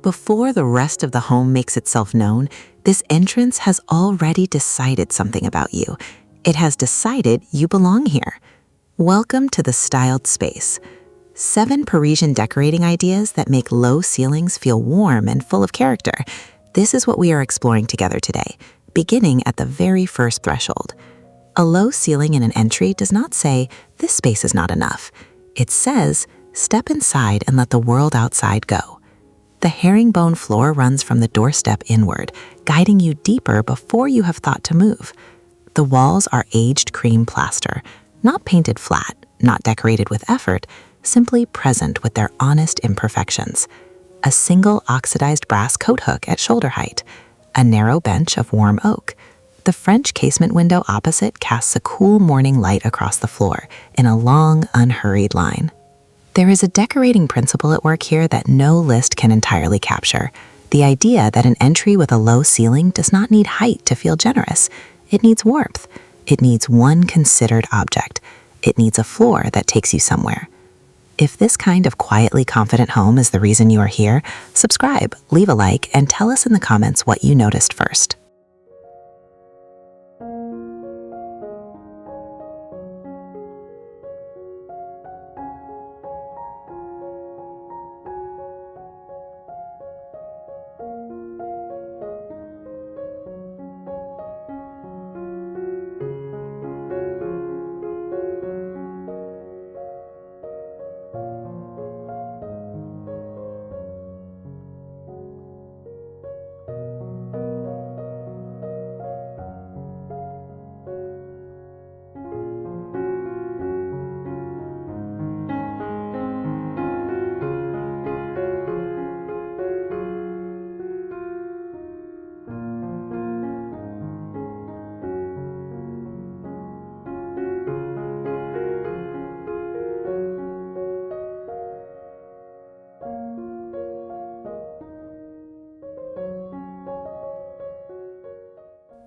Before the rest of the home makes itself known, this entrance has already decided something about you. It has decided you belong here. Welcome to the styled space. 7 Parisian decorating ideas that make low ceilings feel warm and full of character. This is what we are exploring together today, beginning at the very first threshold. A low ceiling in an entry does not say, "This space is not enough." It says, "Step inside and let the world outside go." The herringbone floor runs from the doorstep inward, guiding you deeper before you have thought to move. The walls are aged cream plaster, not painted flat, not decorated with effort, simply present with their honest imperfections. A single oxidized brass coat hook at shoulder height, a narrow bench of warm oak. The French casement window opposite casts a cool morning light across the floor in a long, unhurried line. There is a decorating principle at work here that no list can entirely capture. The idea that an entry with a low ceiling does not need height to feel generous. It needs warmth. It needs one considered object. It needs a floor that takes you somewhere. If this kind of quietly confident home is the reason you are here, subscribe, leave a like, and tell us in the comments what you noticed first.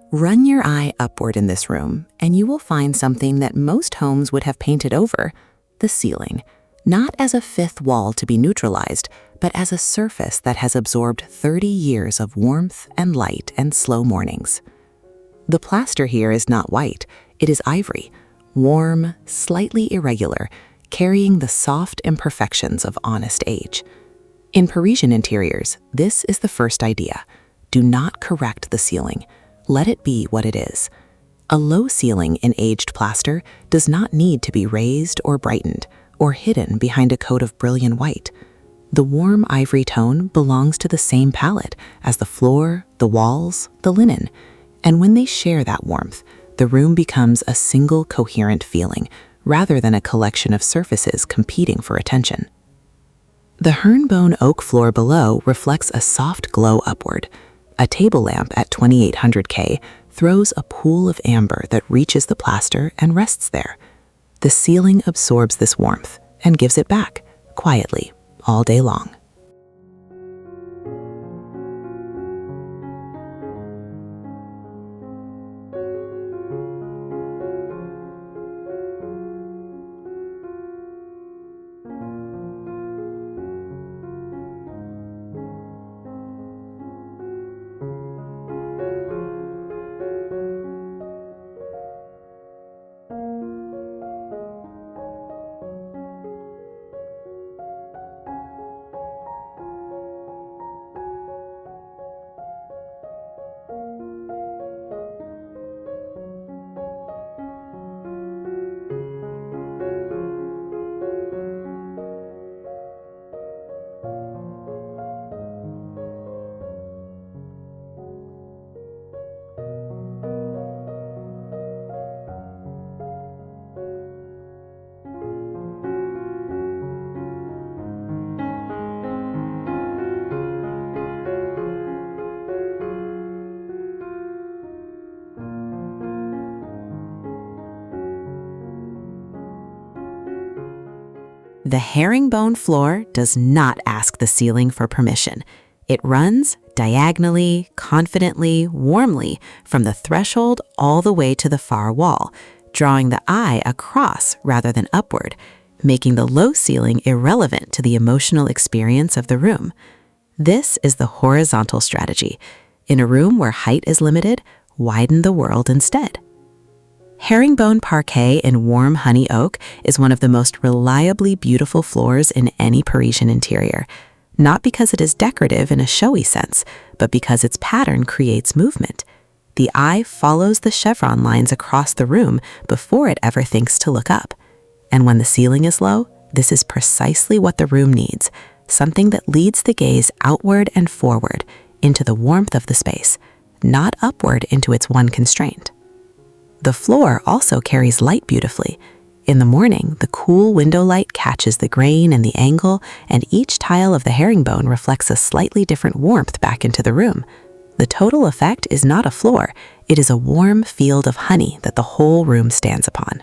Run your eye upward in this room, and you will find something that most homes would have painted over: the ceiling, not as a fifth wall to be neutralized, but as a surface that has absorbed 30 years of warmth and light and slow mornings. The plaster here is not white, it is ivory, warm, slightly irregular, carrying the soft imperfections of honest age. In Parisian interiors, this is the first idea. Do not correct the ceiling. Let it be what it is. A low ceiling in aged plaster does not need to be raised or brightened or hidden behind a coat of brilliant white. The warm ivory tone belongs to the same palette as the floor, the walls, the linen, and when they share that warmth, the room becomes a single coherent feeling rather than a collection of surfaces competing for attention. The herringbone oak floor below reflects a soft glow upward. A table lamp at 2800K throws a pool of amber that reaches the plaster and rests there. The ceiling absorbs this warmth and gives it back, quietly, all day long. The herringbone floor does not ask the ceiling for permission. It runs diagonally, confidently, warmly from the threshold all the way to the far wall, drawing the eye across rather than upward, making the low ceiling irrelevant to the emotional experience of the room. This is the horizontal strategy. In a room where height is limited, widen the world instead. Herringbone parquet in warm honey oak is one of the most reliably beautiful floors in any Parisian interior, not because it is decorative in a showy sense, but because its pattern creates movement. The eye follows the chevron lines across the room before it ever thinks to look up. And when the ceiling is low, this is precisely what the room needs, something that leads the gaze outward and forward into the warmth of the space, not upward into its one constraint. The floor also carries light beautifully. In the morning, the cool window light catches the grain and the angle, and each tile of the herringbone reflects a slightly different warmth back into the room. The total effect is not a floor, it is a warm field of honey that the whole room stands upon.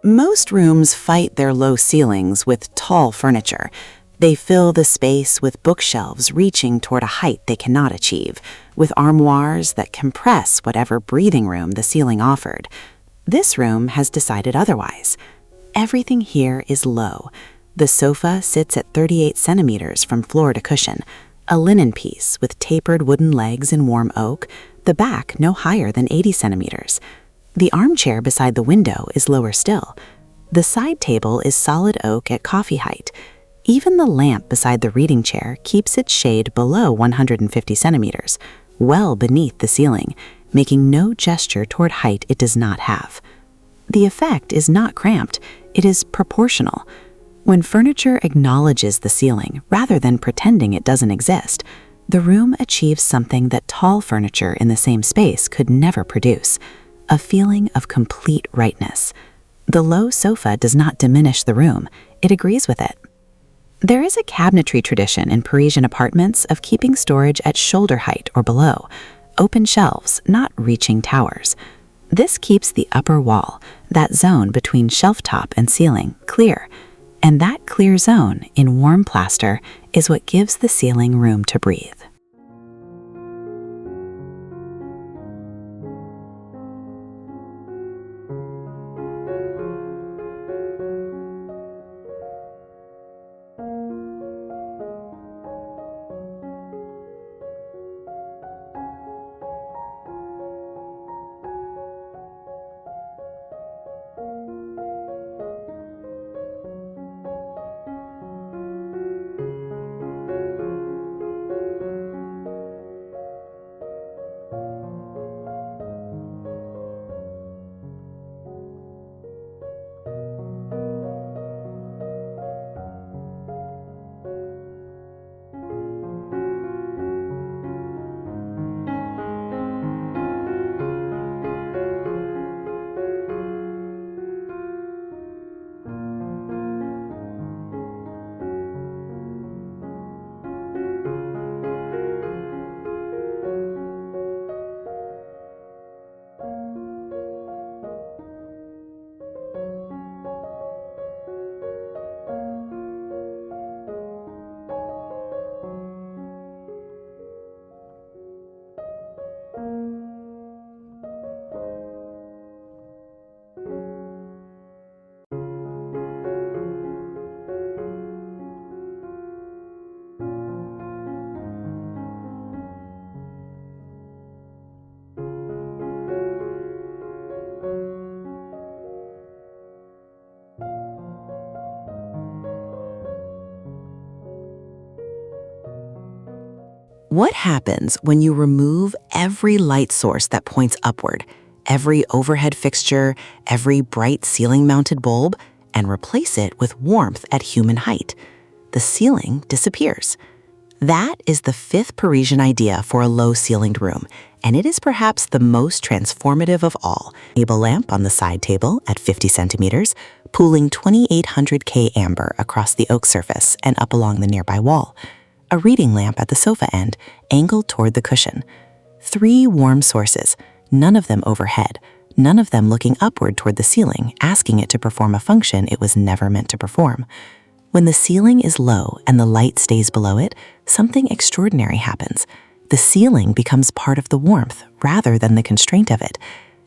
Most rooms fight their low ceilings with tall furniture. They fill the space with bookshelves reaching toward a height they cannot achieve, with armoires that compress whatever breathing room the ceiling offered. This room has decided otherwise. Everything here is low. The sofa sits at 38 centimeters from floor to cushion, a linen piece with tapered wooden legs in warm oak, the back no higher than 80 centimeters. The armchair beside the window is lower still. The side table is solid oak at coffee height. Even the lamp beside the reading chair keeps its shade below 150 centimeters, well beneath the ceiling, making no gesture toward height it does not have. The effect is not cramped, it is proportional. When furniture acknowledges the ceiling rather than pretending it doesn't exist, the room achieves something that tall furniture in the same space could never produce. A feeling of complete rightness. The low sofa does not diminish the room, it agrees with it. There is a cabinetry tradition in Parisian apartments of keeping storage at shoulder height or below, open shelves, not reaching towers. This keeps the upper wall, that zone between shelf top and ceiling, clear. And that clear zone, in warm plaster, is what gives the ceiling room to breathe. What happens when you remove every light source that points upward, every overhead fixture, every bright ceiling-mounted bulb, and replace it with warmth at human height? The ceiling disappears. That is the fifth Parisian idea for a low-ceilinged room, and it is perhaps the most transformative of all. Table lamp on the side table at 50 centimeters, pooling 2800 K amber across the oak surface and up along the nearby wall. A reading lamp at the sofa end, angled toward the cushion. 3 warm sources, none of them overhead, none of them looking upward toward the ceiling, asking it to perform a function it was never meant to perform. When the ceiling is low and the light stays below it, something extraordinary happens. The ceiling becomes part of the warmth rather than the constraint of it.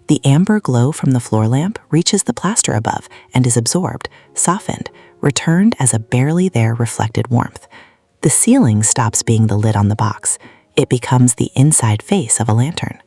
The amber glow from the floor lamp reaches the plaster above and is absorbed, softened, returned as a barely there reflected warmth. The ceiling stops being the lid on the box. It becomes the inside face of a lantern.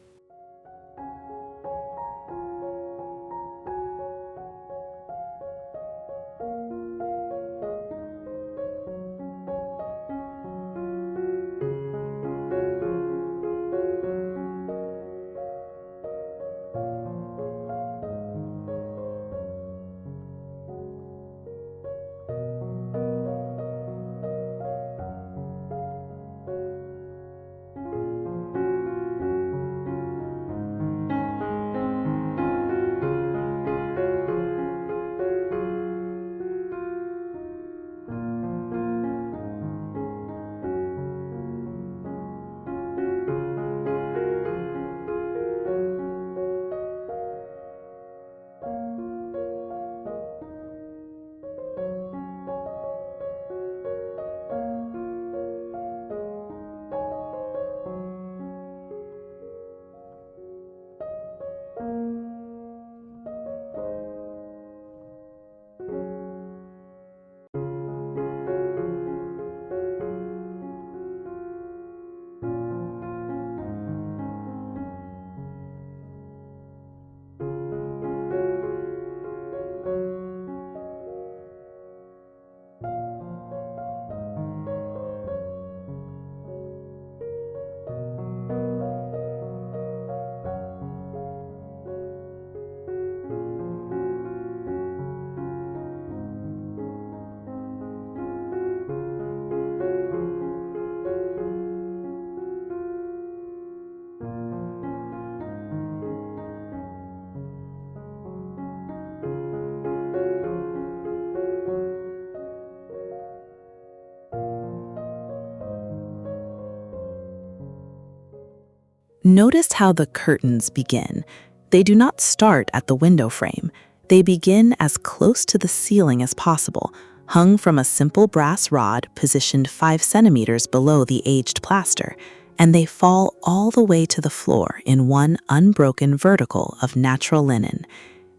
Notice how the curtains begin. They do not start at the window frame. They begin as close to the ceiling as possible, hung from a simple brass rod positioned 5 centimeters below the aged plaster, and they fall all the way to the floor in one unbroken vertical of natural linen.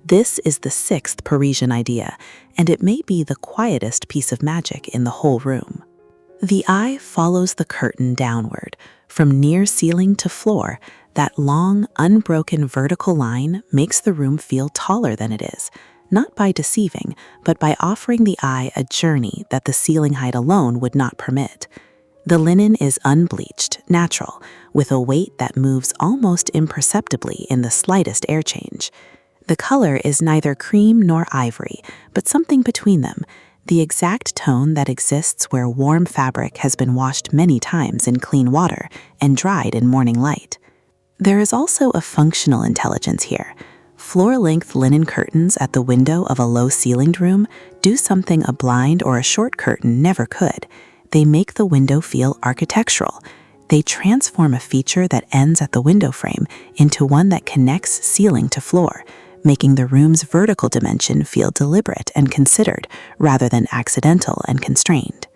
This is the 6th Parisian idea, and it may be the quietest piece of magic in the whole room. The eye follows the curtain downward, from near ceiling to floor. That long, unbroken vertical line makes the room feel taller than it is, not by deceiving, but by offering the eye a journey that the ceiling height alone would not permit. The linen is unbleached, natural, with a weight that moves almost imperceptibly in the slightest air change. The color is neither cream nor ivory, but something between them, the exact tone that exists where warm fabric has been washed many times in clean water and dried in morning light. There is also a functional intelligence here. Floor-length linen curtains at the window of a low-ceilinged room do something a blind or a short curtain never could. They make the window feel architectural. They transform a feature that ends at the window frame into one that connects ceiling to floor, making the room's vertical dimension feel deliberate and considered rather than accidental and constrained.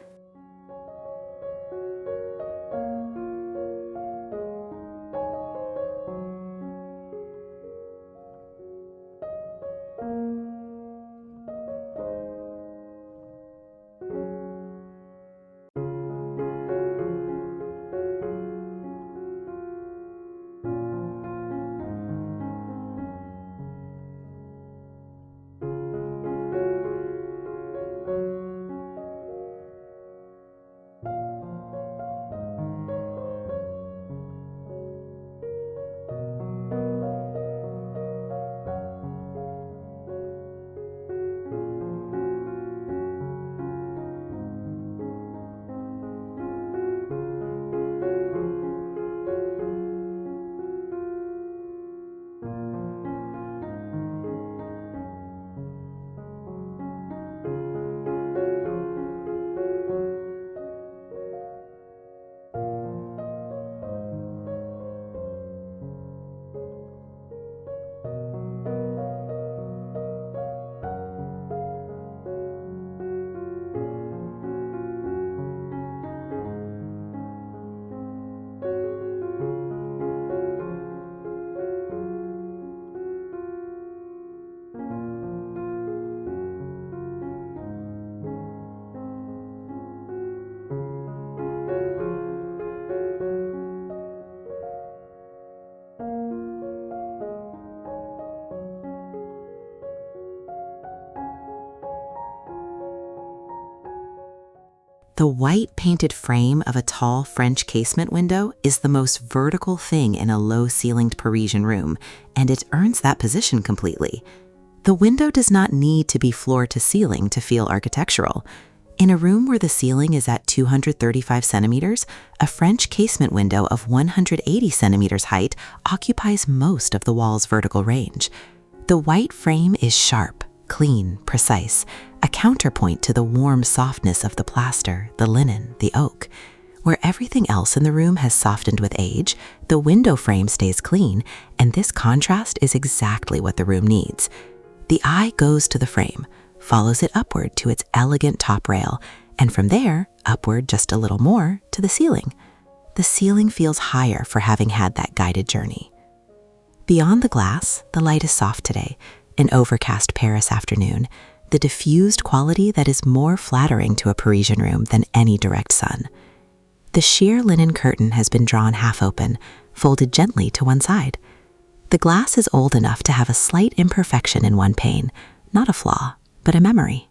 The white painted frame of a tall French casement window is the most vertical thing in a low-ceilinged Parisian room, and it earns that position completely. The window does not need to be floor to ceiling to feel architectural. In a room where the ceiling is at 235 centimeters, a French casement window of 180 centimeters height occupies most of the wall's vertical range. The white frame is sharp, clean, precise, a counterpoint to the warm softness of the plaster, the linen, the oak. Where everything else in the room has softened with age, the window frame stays clean, and this contrast is exactly what the room needs. The eye goes to the frame, follows it upward to its elegant top rail, and from there, upward just a little more to the ceiling. The ceiling feels higher for having had that guided journey. Beyond the glass, the light is soft today, an overcast Paris afternoon, the diffused quality that is more flattering to a Parisian room than any direct sun. The sheer linen curtain has been drawn half open, folded gently to one side. The glass is old enough to have a slight imperfection in one pane, not a flaw, but a memory.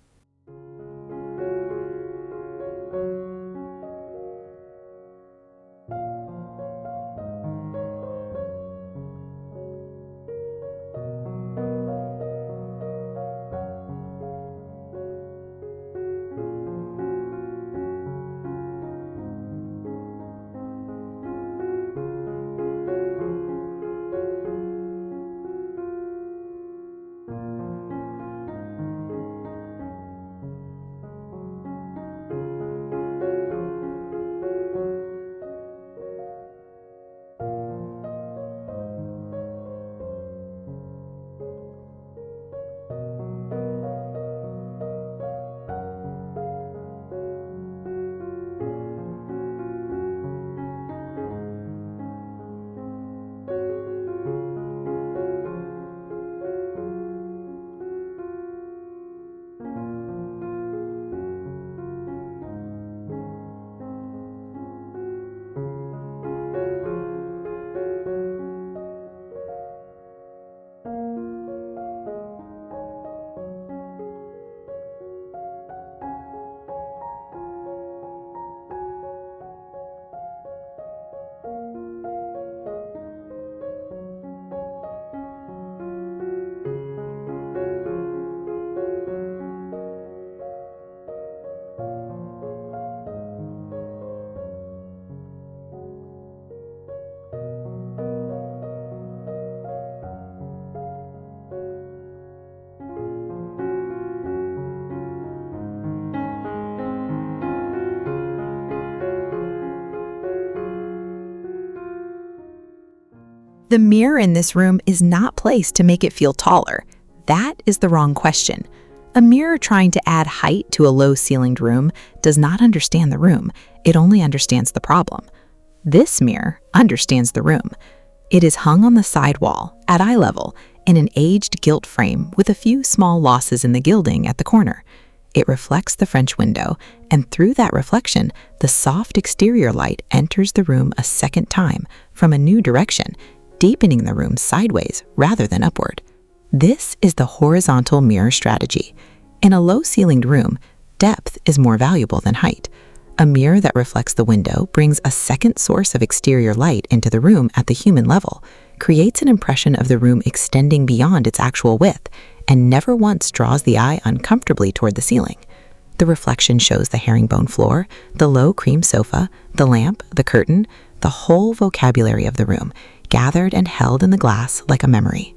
The mirror in this room is not placed to make it feel taller. That is the wrong question. A mirror trying to add height to a low-ceilinged room does not understand the room. It only understands the problem. This mirror understands the room. It is hung on the side wall, at eye level, in an aged gilt frame with a few small losses in the gilding at the corner. It reflects the French window, and through that reflection, the soft exterior light enters the room a second time from a new direction, deepening the room sideways rather than upward. This is the horizontal mirror strategy. In a low-ceilinged room, depth is more valuable than height. A mirror that reflects the window brings a second source of exterior light into the room at the human level, creates an impression of the room extending beyond its actual width, and never once draws the eye uncomfortably toward the ceiling. The reflection shows the herringbone floor, the low cream sofa, the lamp, the curtain, the whole vocabulary of the room, gathered and held in the glass like a memory.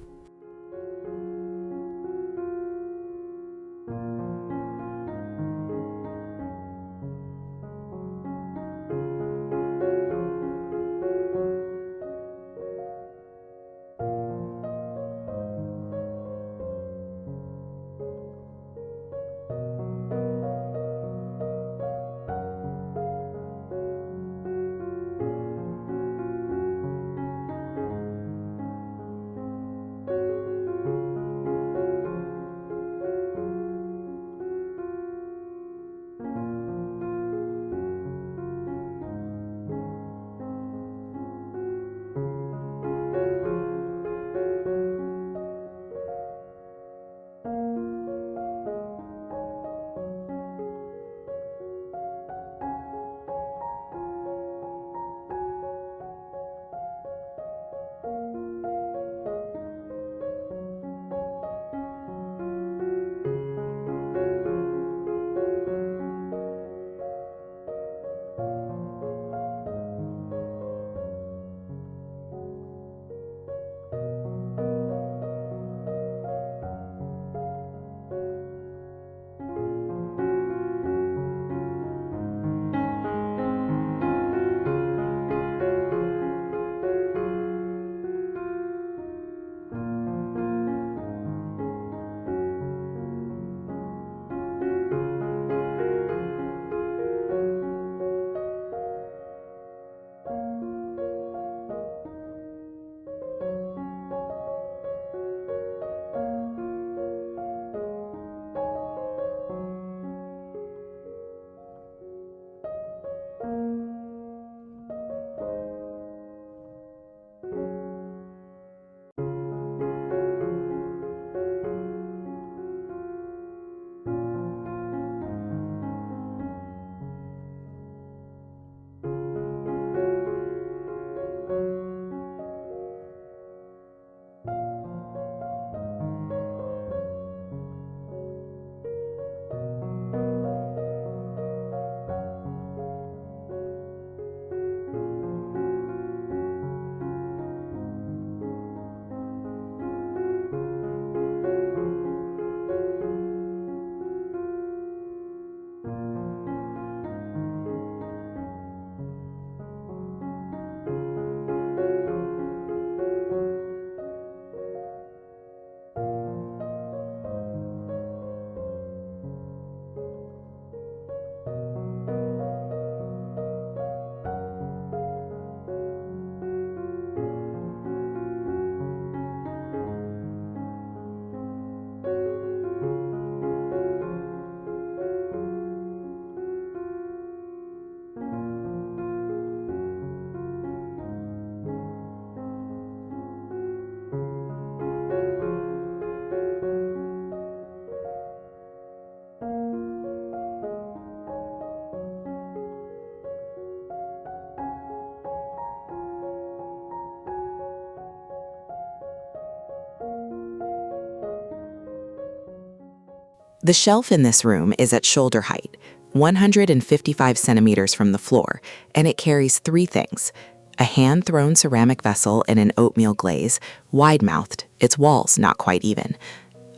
The shelf in this room is at shoulder height, 155 centimeters from the floor, and it carries three things: a hand-thrown ceramic vessel in an oatmeal glaze, wide-mouthed, its walls not quite even;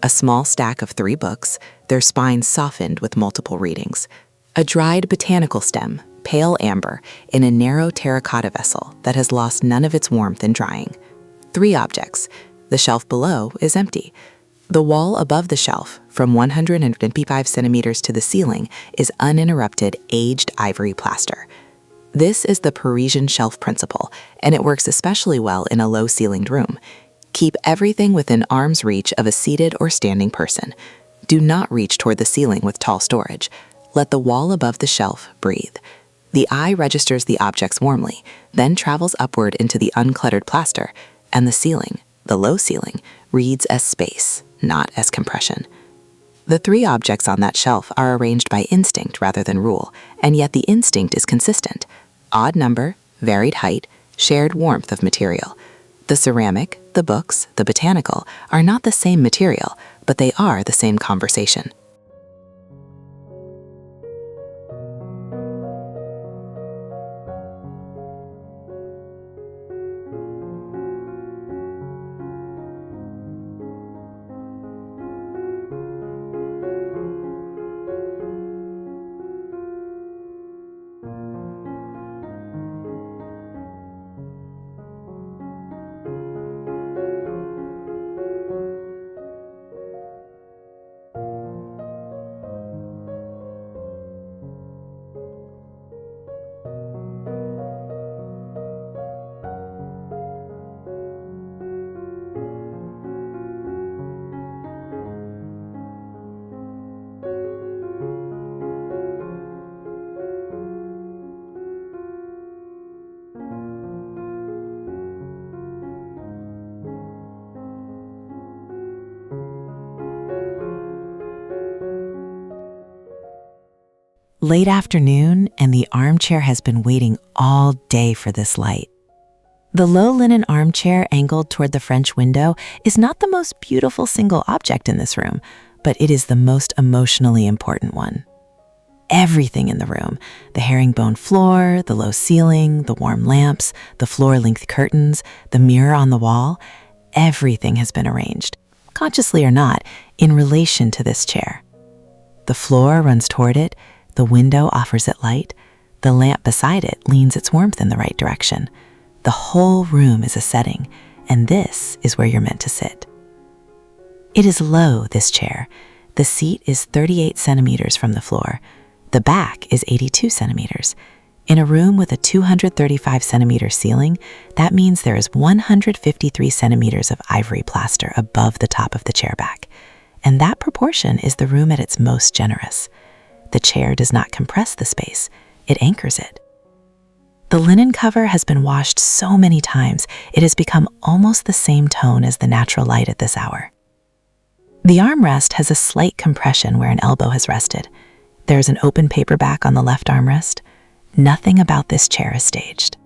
a small stack of 3 books, their spines softened with multiple readings; a dried botanical stem, pale amber, in a narrow terracotta vessel that has lost none of its warmth in drying. 3 objects. The shelf below is empty. The wall above the shelf, from 155 centimeters to the ceiling, is uninterrupted aged ivory plaster. This is the Parisian shelf principle, and it works especially well in a low-ceilinged room. Keep everything within arm's reach of a seated or standing person. Do not reach toward the ceiling with tall storage. Let the wall above the shelf breathe. The eye registers the objects warmly, then travels upward into the uncluttered plaster, and the ceiling, the low ceiling, reads as space, not as compression. The 3 objects on that shelf are arranged by instinct rather than rule, and yet the instinct is consistent. Odd number, varied height, shared warmth of material. The ceramic, the books, the botanical are not the same material, but they are the same conversation. Late afternoon, and the armchair has been waiting all day for this light. The low linen armchair angled toward the French window is not the most beautiful single object in this room, but it is the most emotionally important one. Everything in the room, the herringbone floor, the low ceiling, the warm lamps, the floor-length curtains, the mirror on the wall, everything has been arranged, consciously or not, in relation to this chair. The floor runs toward it, the window offers it light, the lamp beside it leans its warmth in the right direction. The whole room is a setting, and this is where you're meant to sit. It is low, this chair. The seat is 38 centimeters from the floor. The back is 82 centimeters. In a room with a 235 centimeter ceiling, that means there is 153 centimeters of ivory plaster above the top of the chair back. And that proportion is the room at its most generous. The chair does not compress the space, it anchors it. The linen cover has been washed so many times, it has become almost the same tone as the natural light at this hour. The armrest has a slight compression where an elbow has rested. There is an open paperback on the left armrest. Nothing about this chair is staged.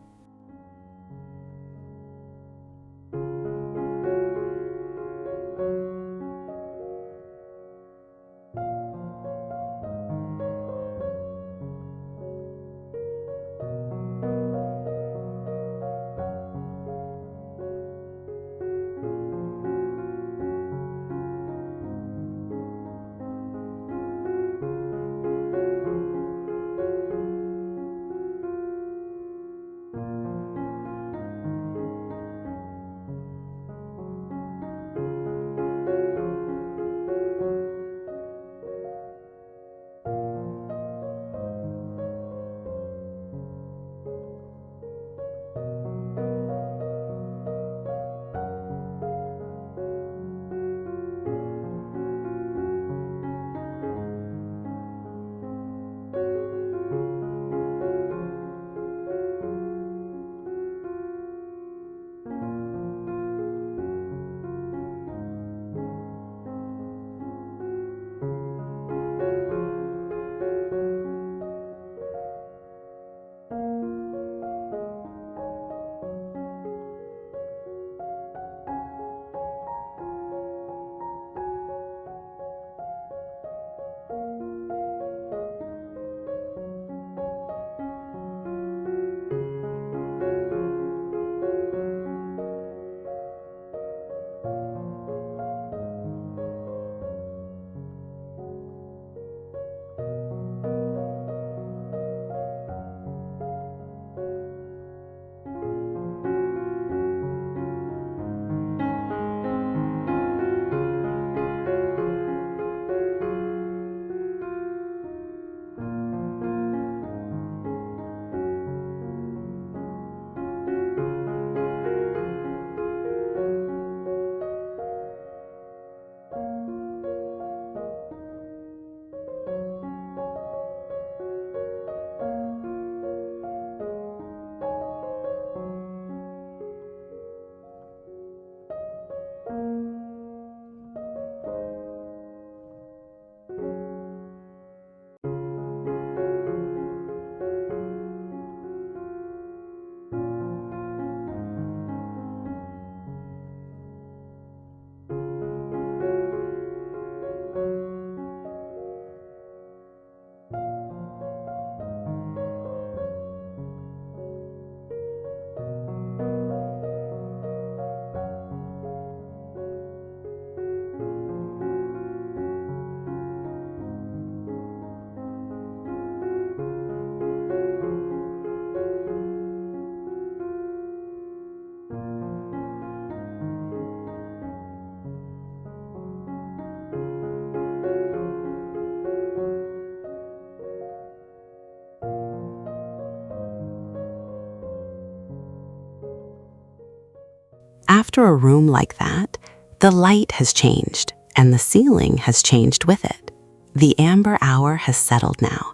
After a room like that, the light has changed and the ceiling has changed with it. The amber hour has settled now.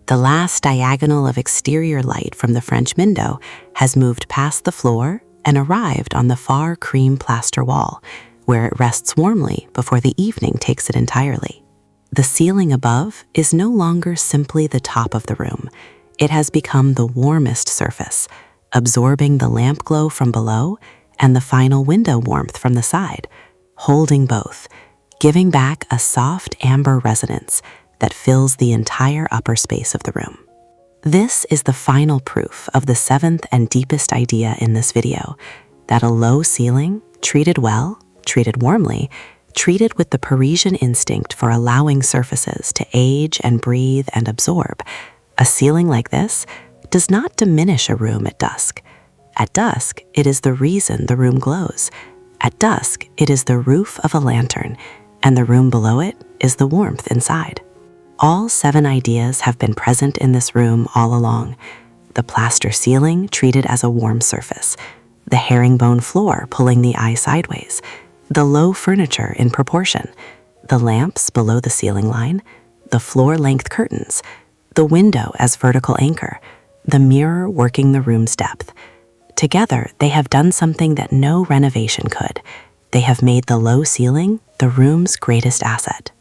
The last diagonal of exterior light from the French window has moved past the floor and arrived on the far cream plaster wall, where it rests warmly before the evening takes it entirely. The ceiling above is no longer simply the top of the room. It has become the warmest surface, absorbing the lamp glow from below and the final window warmth from the side, holding both, giving back a soft amber resonance that fills the entire upper space of the room. This is the final proof of the seventh and deepest idea in this video, that a low ceiling, treated well, treated warmly, treated with the Parisian instinct for allowing surfaces to age and breathe and absorb, a ceiling like this does not diminish a room at dusk. At dusk, it is the reason the room glows. At dusk, it is the roof of a lantern, and the room below it is the warmth inside. All 7 ideas have been present in this room all along. The plaster ceiling treated as a warm surface, the herringbone floor pulling the eye sideways, the low furniture in proportion, the lamps below the ceiling line, the floor-length curtains, the window as vertical anchor, the mirror working the room's depth. Together, they have done something that no renovation could. They have made the low ceiling the room's greatest asset.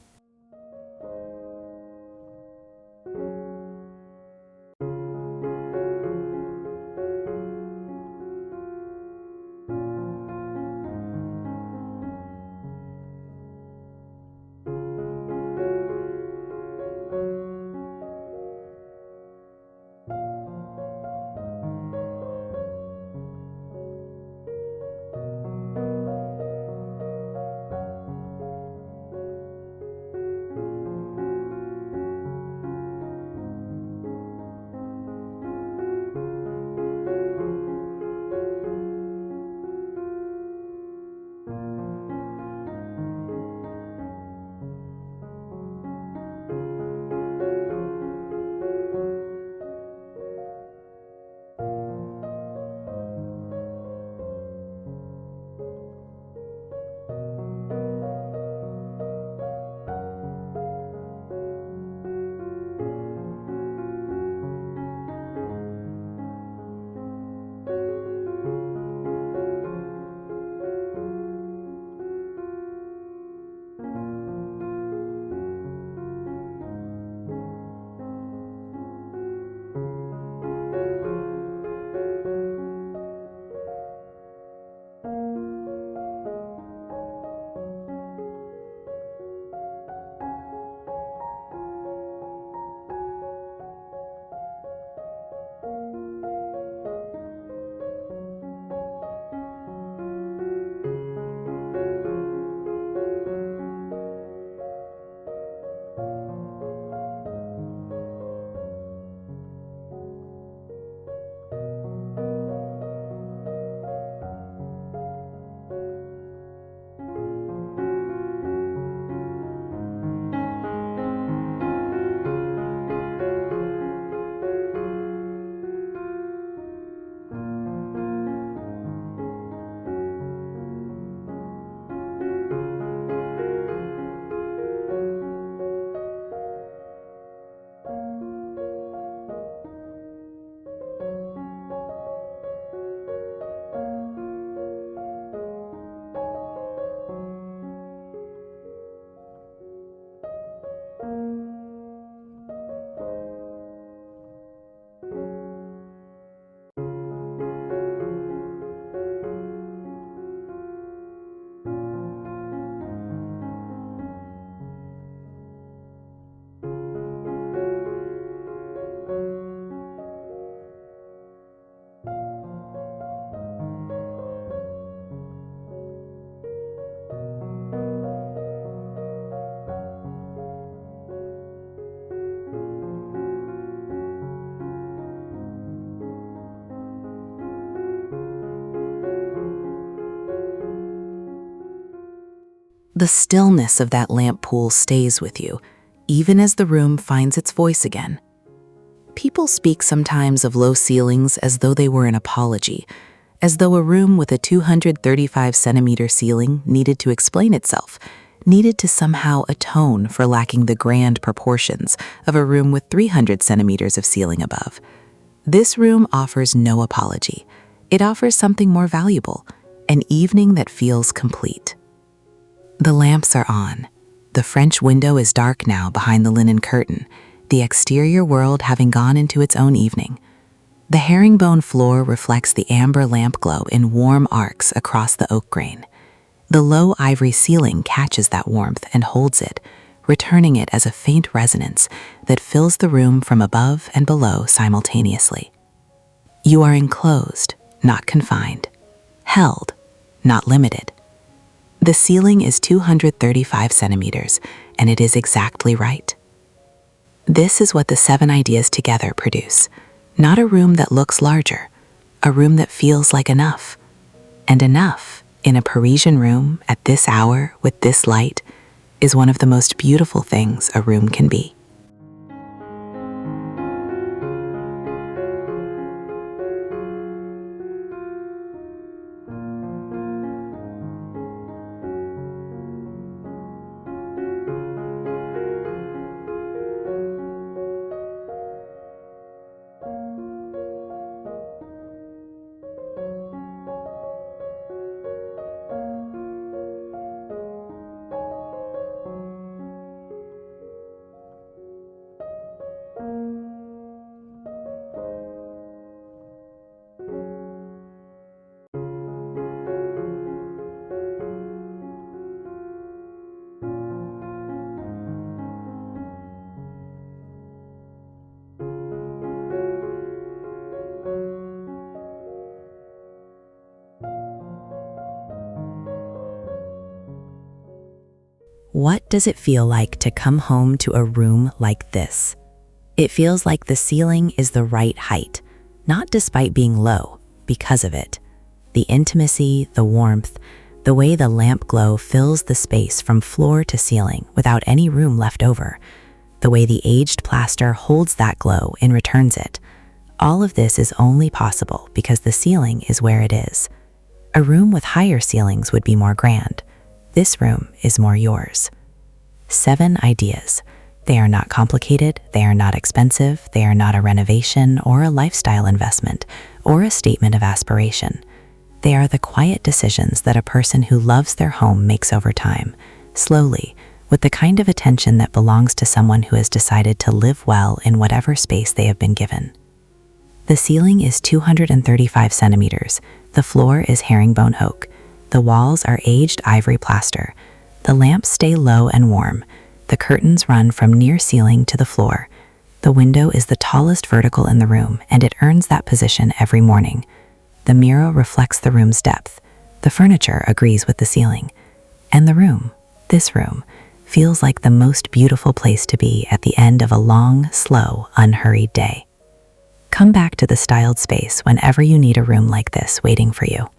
The stillness of that lamp pool stays with you, even as the room finds its voice again. People speak sometimes of low ceilings as though they were an apology, as though a room with a 235-centimeter ceiling needed to explain itself, needed to somehow atone for lacking the grand proportions of a room with 300 centimeters of ceiling above. This room offers no apology. It offers something more valuable, an evening that feels complete. The lamps are on. The French window is dark now behind the linen curtain, the exterior world having gone into its own evening. The herringbone floor reflects the amber lamp glow in warm arcs across the oak grain. The low ivory ceiling catches that warmth and holds it, returning it as a faint resonance that fills the room from above and below simultaneously. You are enclosed, not confined, held, not limited. The ceiling is 235 centimeters, and it is exactly right. This is what the 7 ideas together produce. Not a room that looks larger, a room that feels like enough. And enough, in a Parisian room at this hour with this light, is one of the most beautiful things a room can be. What does it feel like to come home to a room like this? It feels like the ceiling is the right height, not despite being low, because of it. The intimacy, the warmth, the way the lamp glow fills the space from floor to ceiling without any room left over, the way the aged plaster holds that glow and returns it. All of this is only possible because the ceiling is where it is. A room with higher ceilings would be more grand. This room is more yours. 7 ideas. They are not complicated, they are not expensive, they are not a renovation or a lifestyle investment or a statement of aspiration. They are the quiet decisions that a person who loves their home makes over time, slowly, with the kind of attention that belongs to someone who has decided to live well in whatever space they have been given. The ceiling is 235 centimeters. The floor is herringbone oak. The walls are aged ivory plaster. The lamps stay low and warm. The curtains run from near ceiling to the floor. The window is the tallest vertical in the room, and it earns that position every morning. The mirror reflects the room's depth. The furniture agrees with the ceiling. And the room, this room, feels like the most beautiful place to be at the end of a long, slow, unhurried day. Come back to the styled space whenever you need a room like this waiting for you.